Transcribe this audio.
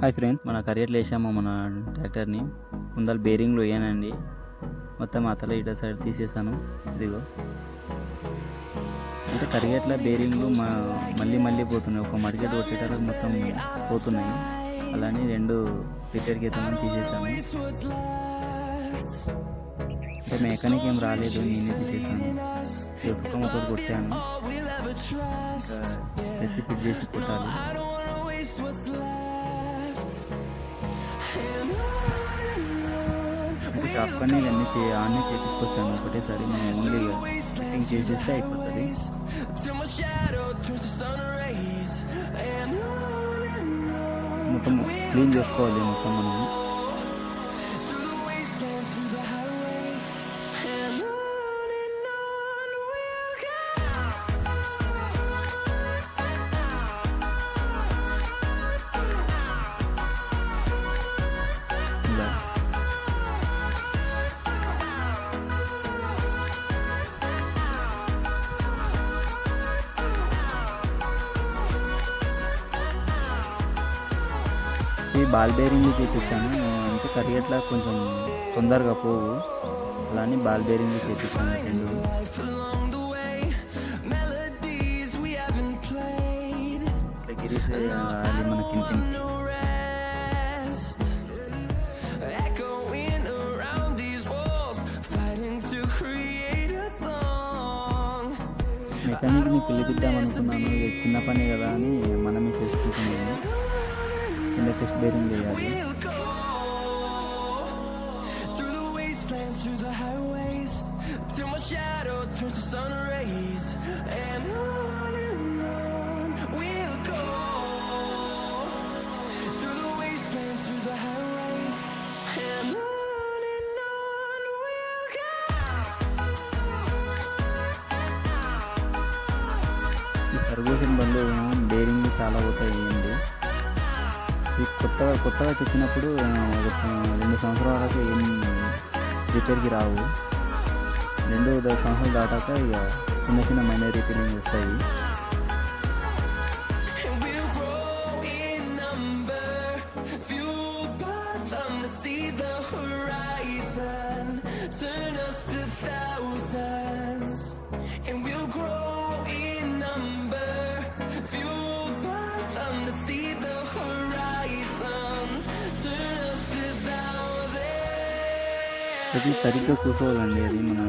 Hi friend, మన కరియర్లో వేసాము మన ట్రాక్టర్ని. ముందర బేరింగ్లు వేయనండి, మొత్తం అతల ఇట సైడ్ తీసేసాను. ఇదిగో అంటే కరిగేట్ల బేరింగ్లు మళ్ళీ పోతున్నాయి. ఒక మడిగడ్డ కొట్టేటప్పుడు మొత్తం పోతున్నాయి. అలానే రెండు రిపేర్కి అవుతామని తీసేసాను. అంటే మెకానిక్ ఏం రాలేదు, నేనే తీసేసాను. ఒక్క మొత్తం కొట్టాను, తెచ్చి ఫిట్ చేసి కొట్టాలి. అంటే షాప్ కానీ ఇవన్నీ ఆన్నే చేయించుకొచ్చాను ఒకటేసారి. మనం ఓన్లీ ఫిట్టింగ్ చేసేస్తే అయిపోతుంది. మొత్తం క్లీన్ చేసుకోవాలి మొత్తం మనం. ఈ బాల్ బేరింగ్ చేయించాను, అంటే కరిగేట్లా కొంచెం తొందరగా పోవు. అలానే బాల్ బేరింగ్ చేయించాను రెండు. ఇట్లా గిరీస్ అది మనకి మెకానిక్ని పిలిపిద్దామనుకున్నాను. ఇది చిన్న పని కదా అని మనమే చేసుకుంటున్నాము. కింద టెస్ట్ బేరింగ్ చేయాలి. ఫర్గూసన్ బండ్లు బేరింగ్ చాలా పోతాయి. కొత్తగా తెచ్చినప్పుడు 2 సంవత్సరాల వరకు ఏం రిపేర్కి రావు. 2 సంవత్సరాలు దాటాక ఇక చిన్న మైనర్ రిపేరింగ్ వస్తాయి. అది సరిగ్గా కూర్చోవాలండి. అది మన